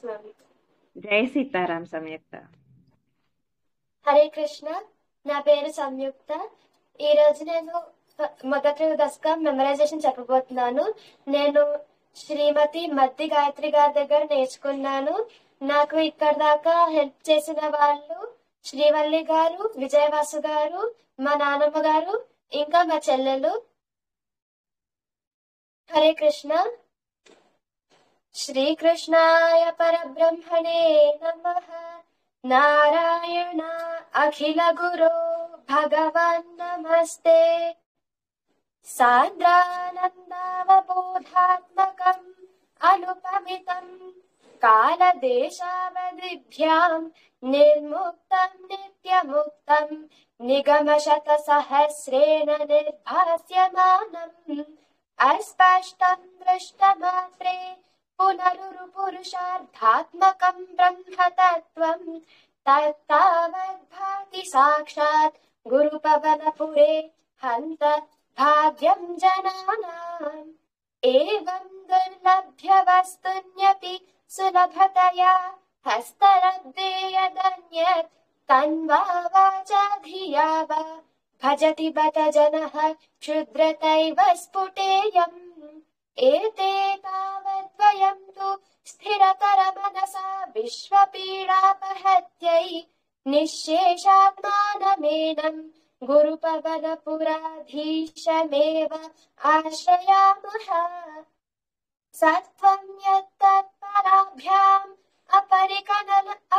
జై సీతారాం సంయుక్త. హరే కృష్ణ. నా పేరు సంయుక్త. ఈ రోజు నేను మొదటి దశకం మెమరైజేషన్ చెప్పబోతున్నాను. నేను శ్రీమతి మద్ది గాయత్రి గారి దగ్గర నేర్చుకున్నాను. నాకు ఇక్కడ దాకా హెల్ప్ చేసిన వాళ్ళు శ్రీవల్లి గారు, విజయవాసు గారు, మా నాన్నమ్మ గారు, ఇంకా మా చెల్లెలు. హరే కృష్ణ. శ్రీకృష్ణాయ పరబ్రహ్మణే నమః. నారాయణ అఖిల గురో భగవాన్ నమస్తే. సాంద్రానందావబోధాత్మకం అనుపమితం కాలదేశావధిభ్యాం నిర్ముక్తం నిత్యముక్తం నిగమశత సహస్రేణ నిర్భాస్యమానం అస్పష్టం దృష్టమాత్రే పునరుపురుషార్థాత్మకం బ్రహ్మతత్వం తత్తావద్భాతి సాక్షాత్ గురుపవనపురే హంత భాగ్యం జనానాం. ఏవం దుర్లభ్య వస్తున్యపి సులభతయా హస్తలబ్ధే యదన్యత్ తన్వా వాచా ధియా వా భజతి బత జనః క్షుద్రతైవ స్ఫుటేయం. ఏతే తావద్వయం తు స్థిరతర మనసా విశ్వపీడాపహత్యై నిశ్శేషాత్మానమేనం గురుపవనపురాధీశమేవ ఆశ్రయామః. సత్వం యత్తత్పరాభ్యాం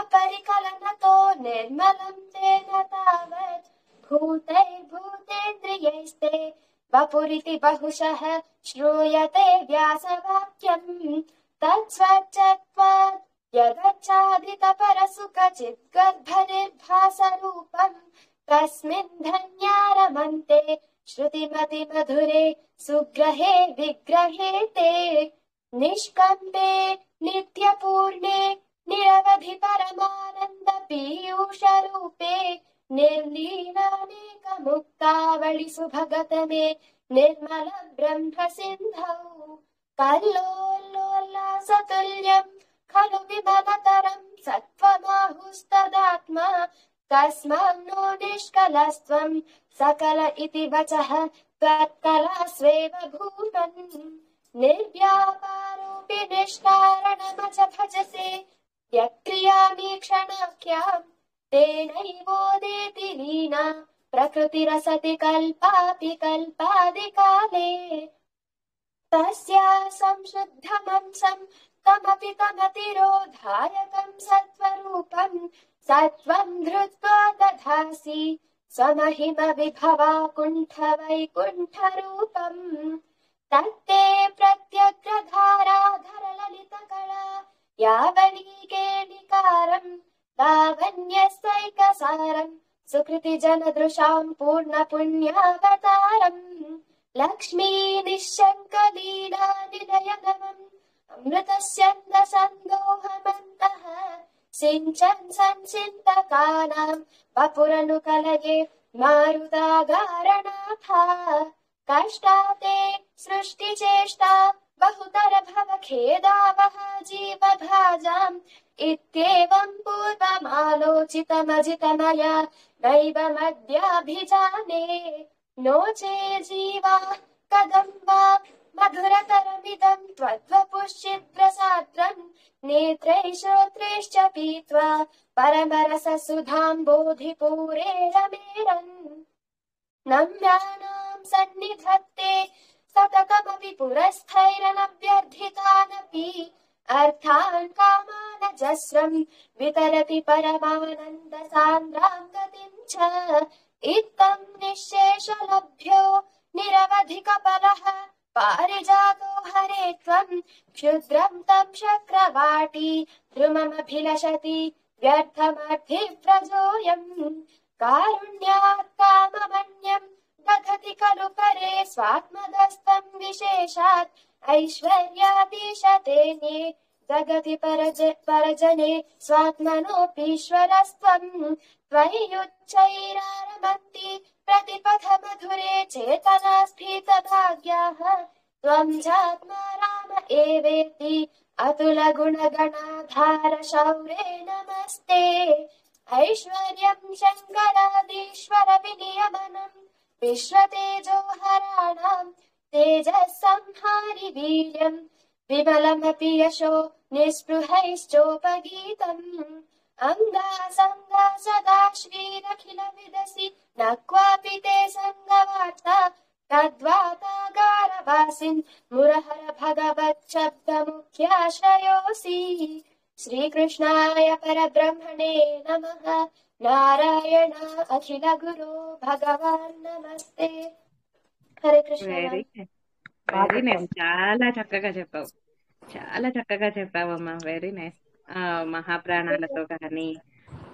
అపరికలనతో నిర్మలం తేన తావత్ భూతైర్భూతేంద్రియైస్తే వపురితి బహుశః శ్రూయతే వ్యాసవాక్యం. తత్స్వచ్ఛత్వాత్ యగచ్ఛాదితపరసుఖచిద్గర్భనిర్భాసరూపం తస్మిన్ ధన్యారమంతే శృతిమతి మధురే సుగ్రహే విగ్రహే తే. నిష్కంపే నిత్యపూర్ణే నిరవధి పరమానంద పీయూష రూపే నిర్లీనానేక ముక్తావళి సుభగతమే నిర్మల బ్రహ్మ సింధౌ. కల్లోల్లోల్లాసతుల్యం ఖలు విమలతరం సత్వమాహుస్తదాత్మా తస్మాన్నో నిష్కలస్త్వం సకల ఇతి వచః త్వత్కలాస్వేవ భూమన్. నిర్వ్యాపారోపి నిష్కారణమచ భజసే యక్రియామీక్షణాఖ్యాం తేనైవోదేతి లీనా ప్రకృతిరసతి కల్పాపి కల్పాదికాలే. తస్యా సంశుద్ధమంసం తమపి తమతిరోధాయకం సత్వరూపం సత్వం ధృత్వా దధాసి స్వమహిమ విభవా కుంఠ వైకుంఠ రూపం. తత్తే ప్రత్యగ్రధారాధర లలిత కళా యావళీకేళికారం లావణ్యస్తైకసారం సుకృతి జనదృశాం పూర్ణ పుణ్యావతారం. లక్ష్మీ నిశ్శంక లీలా నిలయనమం అమృతస్యంద సందోహమంతః సించన్ సంచింతకానాం వపురను కలయే మారుతాగారణాథ. కష్టాతే సృష్టి చేష్టా బహుతర భవ ఖేదావహ జీవభాజాం ఇత్యేవం పూర్వమాలోచితమజితమయా నైవమద్యాభిజానే. నోచే జీవా కదం వా మధురతరమిదం త్వద్వపుశ్చిత్రసాద్రం నేత్రైః శ్రోత్రైశ్చ పీత్వా పరమరససుధాం బోధిపూరే రమేరన్. నమ్యానాం సన్నిధత్తే సతతమపి పురస్థైరనభ్యర్థితానపి అర్థాన్ కామానజస్రం వితరతి పరమానంద సాంద్రాం గతిం చ. ఇత్తం నిశ్శేషలభ్యో నిరవధిక బలః పారిజాతో హరే త్వం క్షుద్రం తం శక్రవాటి ద్రుమమభిలషతి వ్యర్థమర్థివ్రజోయం. కారుణ్యాత్ కామమన్యం దధతి ఖలు పరే స్వాత్మదస్తం విశేషాత్ ఐశ్వర్యాదీశతేనే జగతి పరజనే స్వాత్మనోపీశ్వరస్త్వం. త్వయ్యుచ్చైరారమంతి प्रतिपथ मधुरे चेतना स्फीत भाग्याः त्वं चात्मा राम एवेति अतुल गुणगणाधार शौरे नमस्ते ऐश्वर्यं शङ्करादीश्वर विनियमनम् विश्वतेजोहराणां तेजः संहारि वीर्यम् विमलमपि यशो निःस्पृहैश्चोपगीतम् अङ्गासङ्गा सदा श्रीरखिल विदसि न क्वापि ते सङ्गवार्ता तद्वातागारवासिन् मुरहर भगवच्छब्दमुख्याश्रयोऽसि श्रीकृष्णाय परब्रह्मणे नमः नारायण अखिल गुरो भगवान् नमस्ते हरे कृष्ण వెరీ వెరీ నైస్. చాలా చక్కగా చెప్పావు, చాలా చక్కగా చెప్పావమ్మా. Very nice. మహాప్రాణాలతో కానీ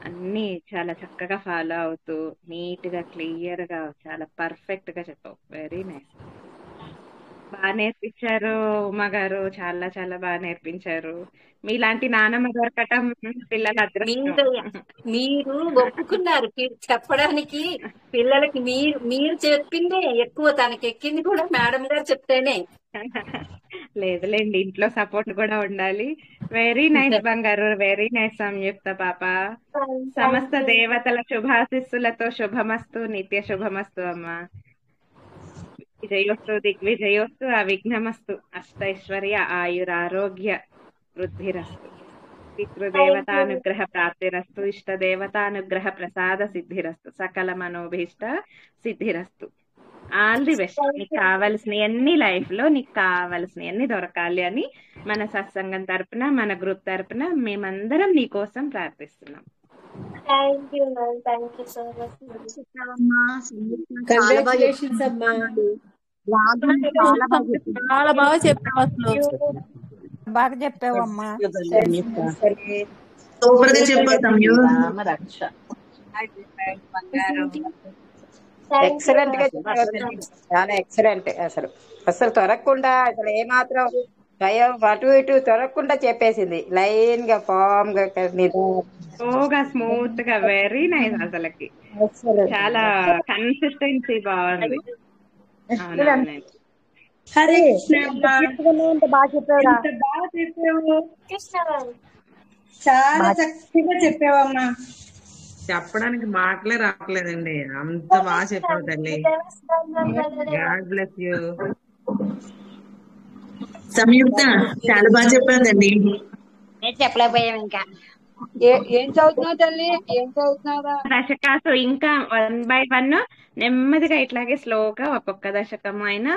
అన్ని చాలా చక్కగా ఫాలో అవుతూ నీట్ గా క్లియర్ గా చాలా పర్ఫెక్ట్ గా చెప్పావు. Very nice. బాగా నేర్పించారు ఉమా గారు, చాలా చాలా బాగా నేర్పించారు. మీలాంటి నానమ్మ దొరకటం పిల్లల అదృష్టం. మీరు ఒప్పుకున్నారు చెప్పడానికి. పిల్లలకి మీరు చెప్పిందే ఎక్కువ, తనకి ఎక్కింది కూడా మేడం గారు చెప్తేనే. లేదులేండి, ఇంట్లో సపోర్ట్ కూడా ఉండాలి. వెరీ నైస్ బంగారు, వెరీ నైస్ సంయుక్త పాప. సమస్త దేవతల శుభాశిస్సులతో శుభమస్తు, నిత్య శుభమస్తు అమ్మా. విజయోస్తు, దిగ్విజయోస్తు, అవిఘ్నమస్తు, అష్టైశ్వర్య ఆయురారోగ్య వృద్ధిరస్తు, పితృదేవతానుగ్రహ ప్రాప్తిరస్తు, ఇష్టదేవతానుగ్రహ ప్రసాద సిద్ధిరస్తు, సకల మనోభీష్ట సిద్ధిరస్తు. All the best. నీకు కావలసినవన్నీ లైఫ్ లో నీకు కావలసినవన్నీ దొరకాలి అని మన సత్సంగం తరపున, మన గ్రూప్ తరపున మేమందరం నీ కోసం ప్రార్థిస్తున్నాం. Thank you ma'am, thank you so much. Congratulations అమ్మా. చాలా బాగా చెప్పావు, అసలు బాగా చెప్పావమ్మా. సూపర్ గా చెప్పావు. ఎక్సలెంట్ గా చెప్పావు, చాలా ఎక్సలెంట్. అసలు అసలు తొరగకుండా, అసలు ఏమాత్రం భయం అటు ఇటు తొరగకుండా చెప్పేసింది. లైన్ గా ఫామ్ గా స్లోగా స్మూత్ గా. Very nice. అసలుకి చాలా కన్సిస్టెన్సీ బాగుంది. హరే బాగా చెప్పావురా, చాలా చక్కగా చెప్పావమ్మా. చెప్పడానికి మాటలే రావట్లేదండి, అంత బాగా చెప్పావు తల్లి. God bless you. సంయుక్త చాలా బాగా చెప్పాదండి. చెప్పలేకపోయాం ఇంకా. ఏం చదువుతున్నావు తల్లి, ఏం చదువుతున్నావా? దశకాసు ఇంకా 1 by 1 నెమ్మదిగా ఇట్లాగే స్లోగా ఒక్కొక్క దశకం అయినా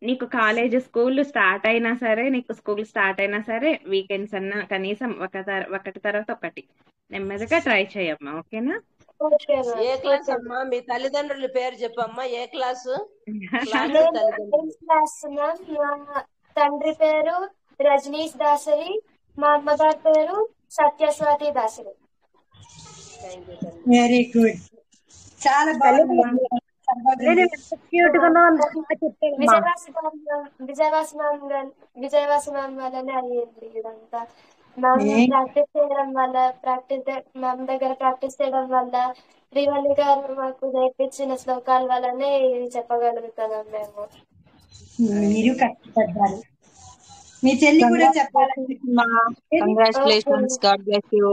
నీకు కాలేజ్ స్కూల్ స్టార్ట్ అయినా సరే, నీకు స్కూల్ స్టార్ట్ అయినా సరే, వీకెండ్స్ అన్నా కనీసం ఒకటి తర్వాత ఒకటి నెమ్మదిగా ట్రై చేయమ్మా. ఓకేనా? ఏ క్లాస్ అమ్మా? మీ తల్లిదండ్రుల పేరు చెప్పమ్మా. ఏ క్లాసు? తండ్రి పేరు రజనీష్ దాసరి, మా అమ్మగారి పేరు సత్యస్వాతి దాసరి. వెరీ గుడ్, చాలా బాగుంది. విజయవాసి మ్యామ్ వల్లనే అయ్యింది ఇదంతా. మ్యామ్ ప్రాక్టీస్ చేయడం వల్ల, మ్యామ్ దగ్గర ప్రాక్టీస్ చేయడం వల్ల, శ్రీవల్లి గారు మాకు నేర్పించిన శ్లోకాల వల్లనే ఇది చెప్పగలుగుతున్నాం మేము. మీరు కష్టపడ్డారు. మీ చెల్లి కూడా చెప్పాలండి. Congratulations, God bless you.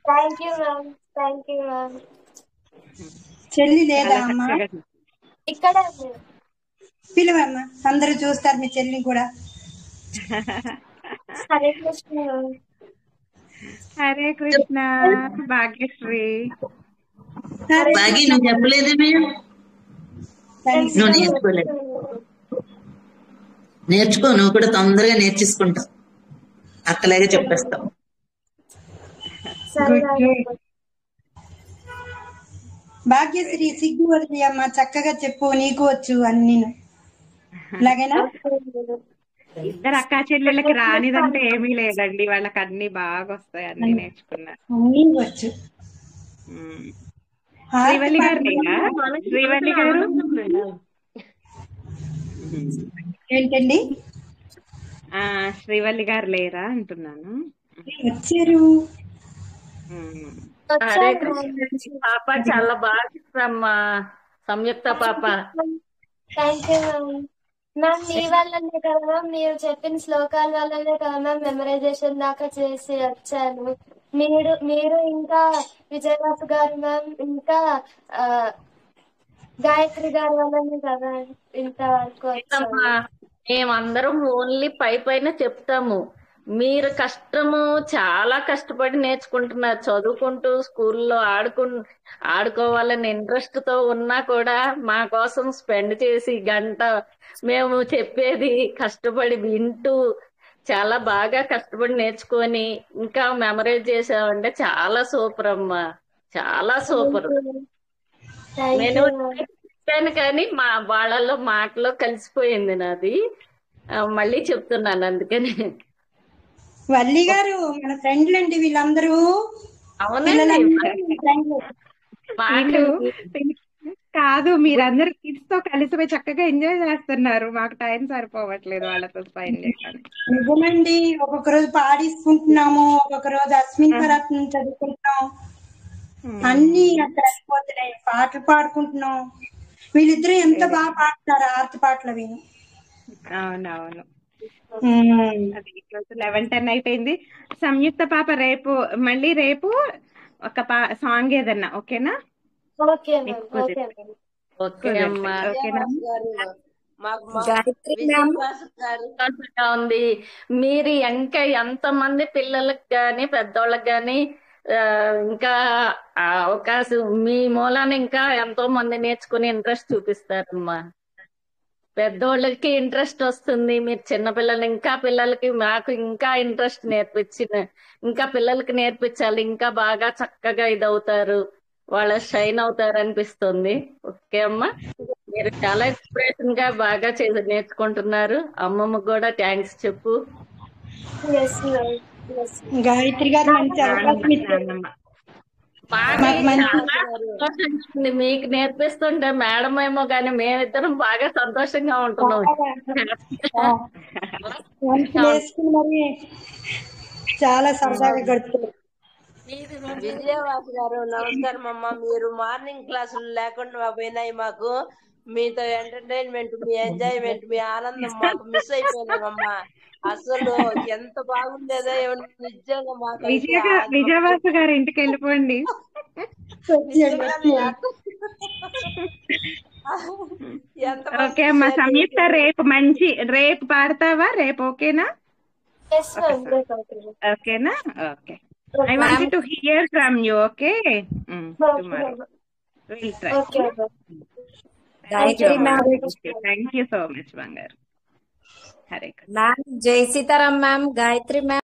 Thank you ma'am, thank you ma'am. చెల్లి లేదా అమ్మా? ఇక్కడ పిలువమ్మా, అందరూ చూస్తారు మీ చెల్లి కూడా. హరే కృష్ణ. హరే కృష్ణ. భాగ్యశ్రీ. బాగి నువ్వు చెప్పలేదు, నువ్వు నేర్చుకోలేదు. నేర్చుకో, నువ్వు కూడా తొందరగా నేర్చేసుకుంటావు, అక్కలాగే చెప్పేస్తావు. భాగ్యశ్రీ సిగ్గు వదిలి అమ్మా, చక్కగా చెప్పు, నీకు వచ్చు అన్ని. అలాగేనా? ఇద్దరు అక్కా చెల్లెళ్ళకి రానిదంటే ఏమీ లేదండి, వాళ్ళకి అన్ని బాగా వస్తాయి, అన్ని నేర్చుకున్నారు. అన్ని వచ్చు. శ్రీవల్లి గారు లేరా? శ్రీవల్లి గారు ఏంటండి? శ్రీవల్లి గారు లేరా అంటున్నాను. వచ్చారు. పాప చాలా బాగా చెప్పమ్మా, సంయుక్త పాప. Thank you ma'am. మ్యామ్ మీ వల్లనే కదా మ్యామ్, మీరు చెప్పిన శ్లోకాల వల్లనే కదా మ్యామ్ మెమరైజేషన్ దాకా చేసి వచ్చాను. మీరు ఇంకా విజయవాసు గారు మ్యామ్, ఇంకా ఆ, గాయత్రి గారి వల్లనే కదా ఇంతవరకు లేదమ్మా, వచ్చాను. మేమందరం ఓన్లీ పైన చెప్తాము. మీరు కష్టము చాలా కష్టపడి నేర్చుకుంటున్నారు. చదువుకుంటూ స్కూల్లో ఆడుకోవాలని ఇంట్రెస్ట్ తో ఉన్నా కూడా మా కోసం స్పెండ్ చేసి గంట మేము చెప్పేది కష్టపడి వింటూ చాలా బాగా కష్టపడి నేర్చుకొని ఇంకా మెమరైజ్ చేసామంటే చాలా సూపర్ అమ్మా, చాలా సూపర్. థ్యాంక్ నేను యూ మ్యామ్. చెప్పాను కానీ వాళ్ళలో మాటలో కలిసిపోయింది నాది. మళ్ళీ చెప్తున్నాను అందుకని. వల్లి గారు మన ఫ్రెండ్లు అండి వీళ్ళందరూ, అవునండి, పిల్లలందరూ మన ఫ్రెండ్లు. వీళ్ళు మాటలు కాదు, మీరందరూ కిడ్స్ తో కలిసిపోయి చక్కగా ఎంజాయ్ చేస్తున్నారు. మాకు టైం సరిపోవట్లేదు వాళ్ళతో స్పెండ్ చేయడానికి. నిజమండి, ఒక్కొక్క రోజు పాడిస్తుంటున్నాము, ఒక్కొక్క రోజు అస్మిన్ పరత్నం చదువుకుంటున్నాం, అన్ని అక్కడ అయిపోతున్నాయి. పాటలు పాడుకుంటున్నాం. వీళ్ళిద్దరూ ఎంత బాగా పాడుతున్నారు ఆర్తి పాటలు విని. అవునవును. అది ఈరోజు 11:10 అయిపోయింది. సంయుక్త పాప మళ్ళీ రేపు ఒక సాంగ్ ఏదన్నా ఓకేనా? ఓకే మీకు మ్యామ్, ఓకే మ్యామ్. ఓకే అమ్మా. ఓకేనా? విజయవాసు గారు మాకు గాయత్రి మ్యామ్ విజయవాసు గారు సంతోషంగా ఉంది. మీరు ఇంకా ఎంతమంది పిల్లలకు గాని పెద్దోళ్ళకి గాని ఇంకా అవకాశం మీ మూలాన ఇంకా ఎంతో మంది నేర్చుకుని ఇంట్రెస్ట్ చూపిస్తారమ్మా. పెద్దోళ్ళకి ఇంట్రెస్ట్ వస్తుంది. మీరు చిన్నపిల్లలు ఇంకా పిల్లలకి మాకు ఇంకా ఇంట్రెస్ట్ ఇంకా పిల్లలకి నేర్పించాలి. ఇంకా బాగా చక్కగా ఇదవుతారు, వాళ్ళ షైన్ అవుతారు అనిపిస్తుంది. ఓకే అమ్మా, మీరు చాలా ఇన్స్పిరేషన్ గా బాగా నేర్చుకుంటున్నారు. అమ్మమ్మకు కూడా థ్యాంక్స్ చెప్పు. Yes ma'am, yes. గాయత్రి గారు మంచి అవకాశం ఇచ్చారు. నాన్నమ్మ మాకు మాకు మంచి చాలా సంతోషంగా ఉంది. మీకు నేర్పిస్తుంటే మేడం ఏమో కానీ మేమిద్దరం బాగా సంతోషంగా ఉంటున్నాం. వంటలు వేసుకుని మరి చాలా సరదాగా గడుపుతుంది. విజయవాసు గారు నమస్కారం అమ్మ. మీరు మార్నింగ్ క్లాసులు లేకుండా పోయినాయి మాకు. మీతో ఎంటర్టైన్మెంట్, మీ ఎంజాయ్మెంట్, మీ ఆనందం మాకు మిస్ అయిపోయినామమ్మా. అసలు ఎంత బాగుండేదో నిజంగా మాకైతే విజయవాసు గారి ఇంటికి వెళ్ళిపోండి. నిజంగానే ఎంత ఓకే అమ్మా సంయుక్త, రేపు పాడతావా? రేపు ఓకేనా? ఎస్ మ్యామ్, రేపు ఓకే మ్యామ్. ఓకేనా? Okay. I wanted to hear from you, okay? Tomorrow. We'll try. Okay ma'am. Thank you, ma'am. Thank you so much, Bangar. Hare Krishna. Ma'am జై సీతారాం మ్యామ్, గాయత్రి మ్యామ్.